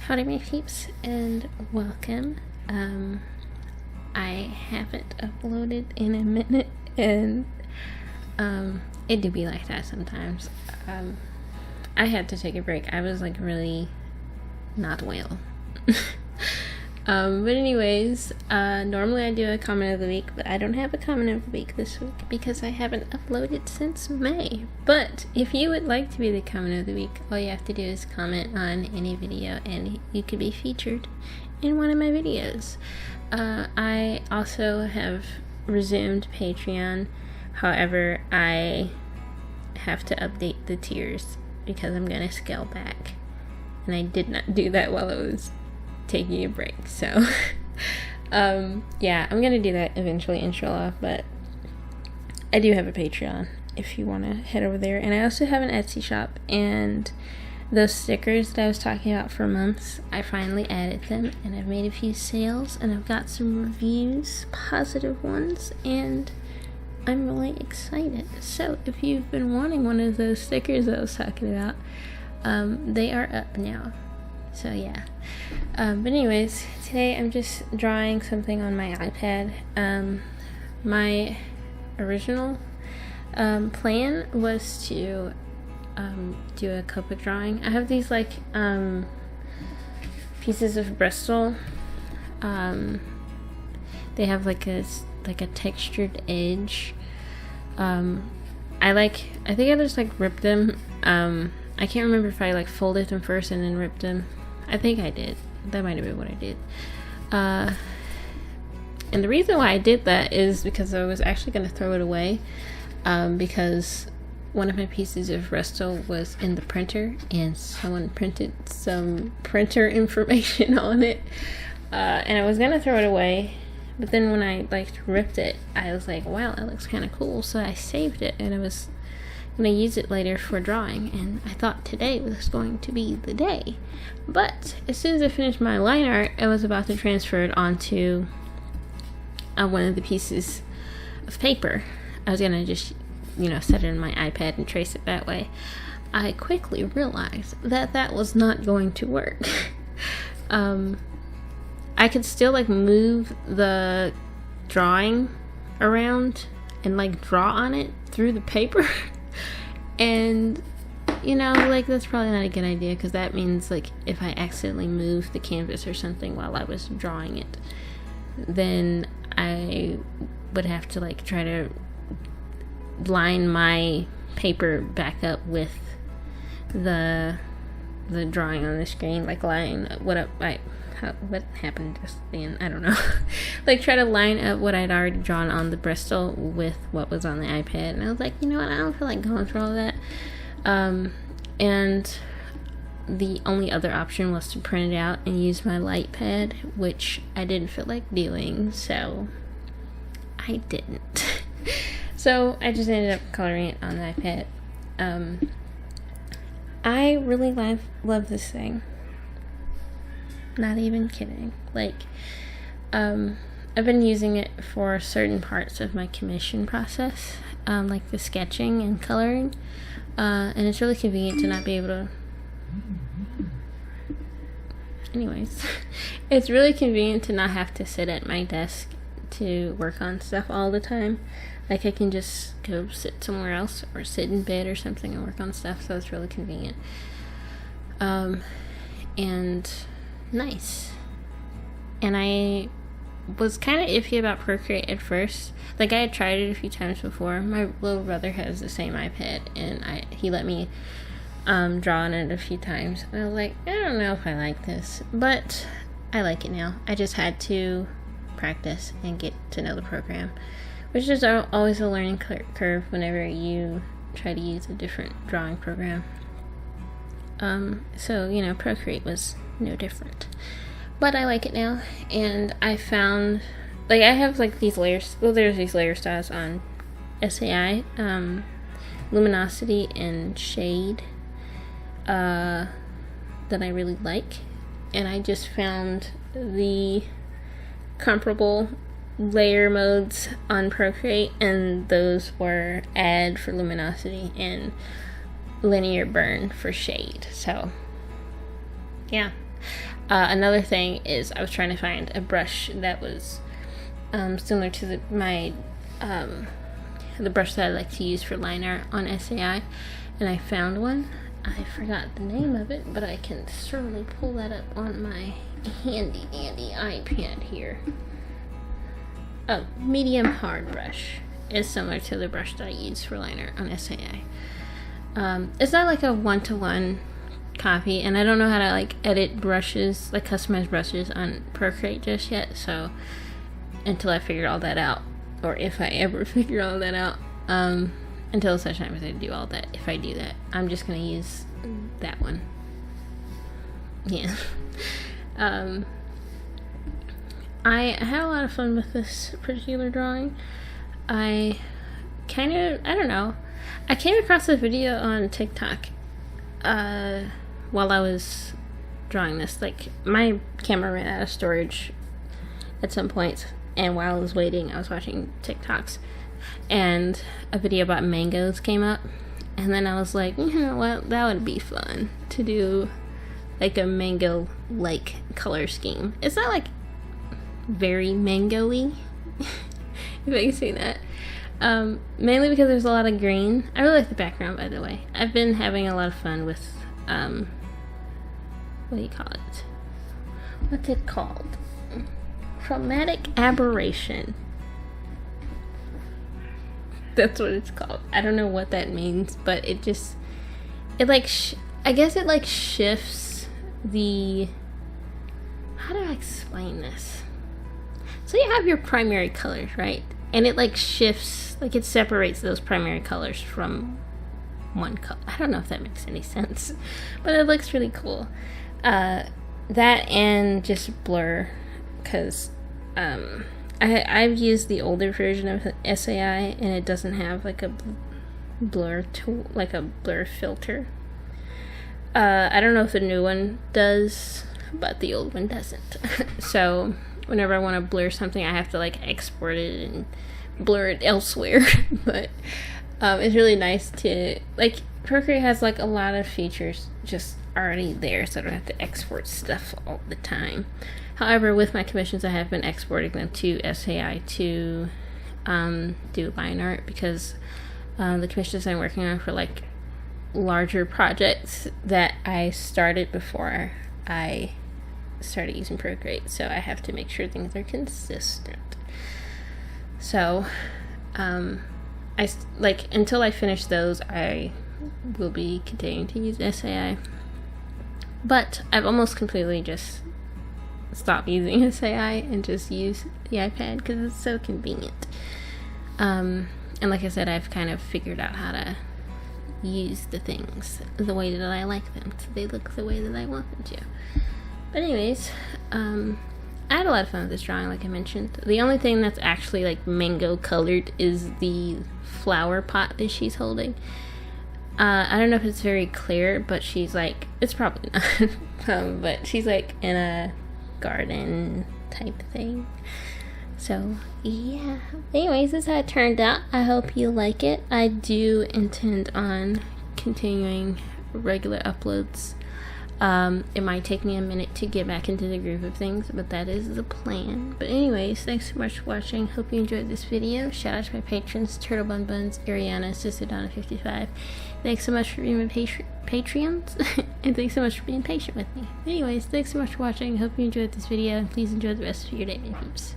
Howdy my peeps, and welcome. I haven't uploaded in a minute, and it do be like that sometimes. I had to take a break. I was like really not well. But anyways, normally I do a comment of the week, but I don't have a comment of the week this week because I haven't uploaded since May. But if you would like to be the comment of the week, all you have to do is comment on any video and you could be featured in one of my videos. I also have resumed Patreon. However, I have to update the tiers because I'm going to scale back. And I did not do that while I was taking a break, so yeah, I'm gonna do that eventually, inshallah. But I do have a Patreon if you want to head over there, and I also have an Etsy shop, and those stickers that I was talking about for months, I finally added them, and I've made a few sales, and I've got some reviews, positive ones, and I'm really excited. So if you've been wanting one of those stickers that I was talking about, they are up now. So yeah, but anyways, today I'm just drawing something on my iPad. My original plan was to do a Copa drawing. I have these like pieces of Bristol. They have like a textured edge. I think I just like ripped them. I can't remember if I like folded them first and then ripped them. I think I did. That might have been what I did. And the reason why I did that is because I was actually going to throw it away, because one of my pieces of Bristol was in the printer and someone printed some printer information on it, and I was going to throw it away, but then when I like ripped it, I was like, wow, that looks kind of cool, so I saved it, and I was going to use it later for drawing, and I thought today was going to be the day. But as soon as I finished my line art, I was about to transfer it onto one of the pieces of paper. I was going to just, set it in my iPad and trace it that way. I quickly realized that that was not going to work. I could still like move the drawing around and like draw on it through the paper. And that's probably not a good idea, because that means like if I accidentally move the canvas or something while I was drawing it, then I would have to like try to line my paper back up with the drawing on the screen, like line what happened just then, I don't know. Like try to line up what I'd already drawn on the Bristol with what was on the iPad, and I was like, you know what, I don't feel like going through all that. And the only other option was to print it out and use my light pad, which I didn't feel like doing, so I didn't. So I just ended up coloring it on the iPad. I really love this thing. Not even kidding. Like, I've been using it for certain parts of my commission process, like the sketching and coloring, and it's really convenient to not be able to. Anyways, it's really convenient to not have to sit at my desk to work on stuff all the time. Like, I can just go sit somewhere else or sit in bed or something and work on stuff, so it's really convenient. And nice. And I was kind of iffy about Procreate at first. Like, I had tried it a few times before. My little brother has the same iPad, and he let me draw on it a few times. And I was like, I don't know if I like this, but I like it now. I just had to practice and get to know the program, which is always a learning curve whenever you try to use a different drawing program. So, Procreate was no different. But I like it now, and I found, like, I have, like, these layers, there's these layer styles on SAI, luminosity and shade, that I really like, and I just found the comparable layer modes on Procreate, and those were add for luminosity and linear burn for shade. So yeah, Another thing is I was trying to find a brush that was similar to the brush that I like to use for line art on SAI, and I found one. I forgot the name of it, but I can certainly pull that up on my handy dandy iPad here. Oh, medium hard brush is similar to the brush that I use for line art on SAI. It's not like a one-to-one copy, and I don't know how to like edit brushes, like customize brushes on Procreate just yet, so until I figure all that out, or if I ever figure all that out, until such time as I do all that, if I do that, I'm just gonna use that one. Yeah. I had a lot of fun with this particular drawing. I don't know, I came across a video on TikTok while I was drawing this. Like, my camera ran out of storage at some point, and while I was waiting, I was watching TikToks, and a video about mangoes came up, and then I was like, you know what, that would be fun to do, like a mango like color scheme. It's not like very mango-y, if I can say that. Mainly because there's a lot of green. I really like the background, by the way. I've been having a lot of fun with what do you call it? What's it called? Chromatic aberration. That's what it's called. I don't know what that means, but I guess it like shifts the, how do I explain this? So you have your primary colors, right? And it like shifts, like it separates those primary colors from one color. I don't know if that makes any sense, but it looks really cool. That and just blur, because I've used the older version of SAI, and it doesn't have like a blur tool, like a blur filter. I don't know if the new one does, but the old one doesn't. So whenever I want to blur something, I have to like export it and blur it elsewhere. But it's really nice to, like, Procreate has like a lot of features just already there, so I don't have to export stuff all the time. However, with my commissions, I have been exporting them to SAI to do line art, because the commissions I'm working on for like larger projects that I started before I started using Procreate, so I have to make sure things are consistent. So until I finish those, I will be continuing to use SAI, but I've almost completely just stopped using SAI and just use the iPad because it's so convenient. And like I said, I've kind of figured out how to use the things the way that I like them, so they look the way that I want them to. But anyways, I had a lot of fun with this drawing, like I mentioned. The only thing that's actually like mango colored is the flower pot that she's holding. I don't know if it's very clear, but she's like, it's probably not, but she's like in a garden type thing. So yeah, anyways, this is how it turned out. I hope you like it. I do intend on continuing regular uploads. It might take me a minute to get back into the groove of things, but that is the plan. But anyways, thanks so much for watching. Hope you enjoyed this video. Shout out to my patrons, Turtle Bun Buns, Ariana, Sister Donna 55. Thanks so much for being my Patreons, and thanks so much for being patient with me. Anyways, thanks so much for watching. Hope you enjoyed this video, and please enjoy the rest of your day, my peeps.